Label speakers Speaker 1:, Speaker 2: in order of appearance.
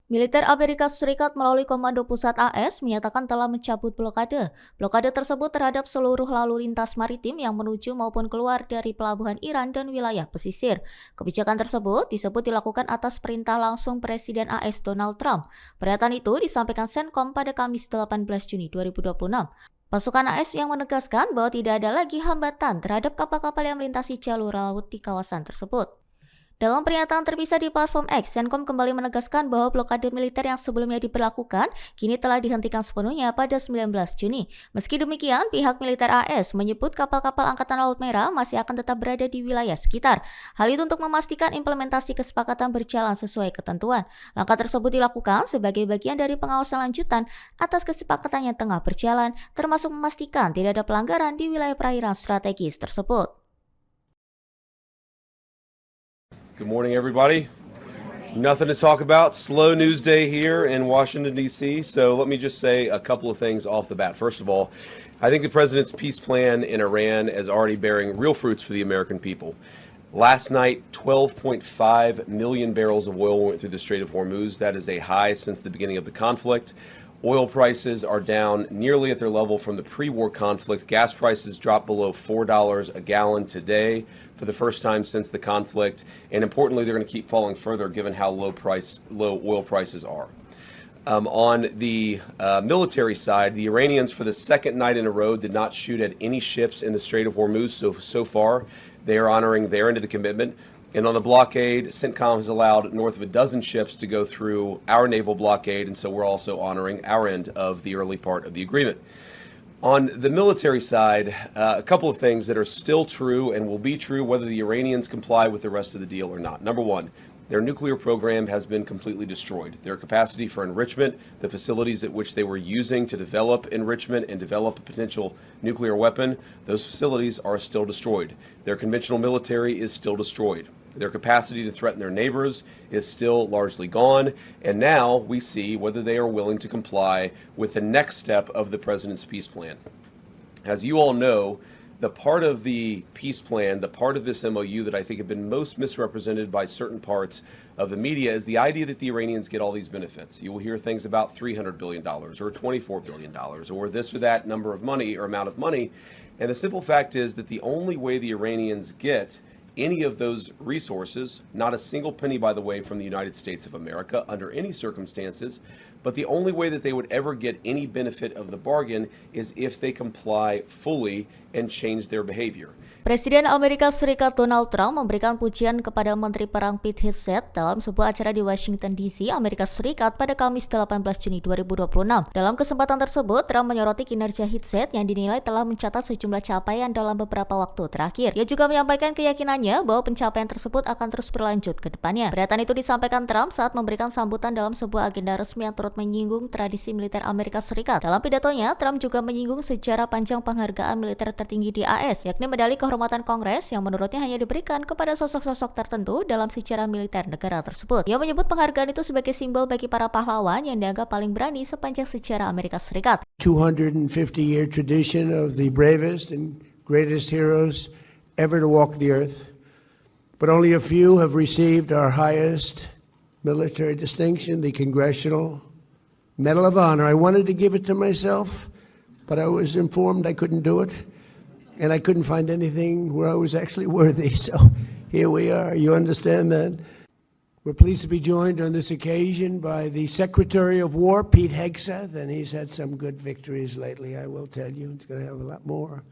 Speaker 1: Militer Amerika Serikat melalui Komando Pusat AS menyatakan telah mencabut blokade. Blokade tersebut terhadap seluruh lalu lintas maritim yang menuju maupun keluar dari pelabuhan Iran dan wilayah pesisir. Kebijakan tersebut disebut dilakukan atas perintah langsung Presiden AS Donald Trump. Pernyataan itu disampaikan CENTCOM pada Kamis 18 Juni 2026. Pasukan AS yang menegaskan bahwa tidak ada lagi hambatan terhadap kapal-kapal yang melintasi jalur laut di kawasan tersebut. Dalam pernyataan terpisah di platform X, CENTCOM kembali menegaskan bahwa blokade militer yang sebelumnya diberlakukan kini telah dihentikan sepenuhnya pada 19 Juni. Meski demikian, pihak militer AS menyebut kapal-kapal Angkatan Laut Merah masih akan tetap berada di wilayah sekitar. Hal itu untuk memastikan implementasi kesepakatan berjalan sesuai ketentuan. Langkah tersebut dilakukan sebagai bagian dari pengawasan lanjutan atas kesepakatan yang tengah berjalan, termasuk memastikan tidak ada pelanggaran di wilayah perairan strategis tersebut.
Speaker 2: Good morning, everybody. Nothing to talk about. Slow news day here in Washington, D.C. So let me just say a couple of things off the bat. First of all, I think the president's peace plan in Iran is already bearing real fruits for the American people. Last night, 12.5 million barrels of oil went through the Strait of Hormuz. That is a high since the beginning of the conflict. Oil prices are down nearly at their level from the pre-war conflict. Gas prices dropped below $4 a gallon today for the first time since the conflict. And importantly, they're going to keep falling further given how low oil prices are. On the military side, the Iranians for the second night in a row did not shoot at any ships in the Strait of Hormuz. So far, they are honoring their end of the commitment. And on the blockade, CENTCOM has allowed north of a dozen ships to go through our naval blockade, and so we're also honoring our end of the early part of the agreement. On the military side, a couple of things that are still true and will be true whether the Iranians comply with the rest of the deal or not. Number one, their nuclear program has been completely destroyed. Their capacity for enrichment, the facilities at which they were using to develop enrichment and develop a potential nuclear weapon, those facilities are still destroyed. Their conventional military is still destroyed. Their capacity to threaten their neighbors is still largely gone. And now we see whether they are willing to comply with the next step of the president's peace plan. As you all know, the part of the peace plan, the part of this MOU that I think have been most misrepresented by certain parts of the media is the idea that the Iranians get all these benefits. You will hear things about $300 billion or $24 billion or this or that number of money or amount of money. And the simple fact is that the only way the Iranians get any of those resources, not a single penny, by the way, from the United States of America under any circumstances, but the only way that they would ever get any benefit of the bargain is if they comply fully and change their behavior.
Speaker 1: Presiden Amerika Serikat Donald Trump memberikan pujian kepada Menteri Perang Pete Hegseth dalam sebuah acara di Washington DC, Amerika Serikat pada Kamis 18 Juni 2026. Dalam kesempatan tersebut, Trump menyoroti kinerja Hegseth yang dinilai telah mencatat sejumlah capaian dalam beberapa waktu terakhir. Ia juga menyampaikan keyakinannya bahwa pencapaian tersebut akan terus berlanjut ke depannya. Pernyataan itu disampaikan Trump saat memberikan sambutan dalam sebuah agenda resmi yang turut menyinggung tradisi militer Amerika Serikat. Dalam pidatonya, Trump juga menyinggung sejarah panjang penghargaan militer tertinggi di AS, yakni medali kehormatan Kongres yang menurutnya hanya diberikan kepada sosok-sosok tertentu dalam sejarah militer negara tersebut. Ia menyebut penghargaan itu sebagai simbol bagi para pahlawan yang dianggap paling berani sepanjang sejarah Amerika Serikat.
Speaker 3: 250-year tradition of the bravest and greatest heroes ever to walk the earth. But only a few have received our highest military distinction, the Congressional Medal of Honor. I wanted to give it to myself, but I was informed I couldn't do it. And I couldn't find anything where I was actually worthy. So here we are. You understand that? We're pleased to be joined on this occasion by the Secretary of War, Pete Hegseth, and he's had some good victories lately, I will tell you. He's going to have a lot more.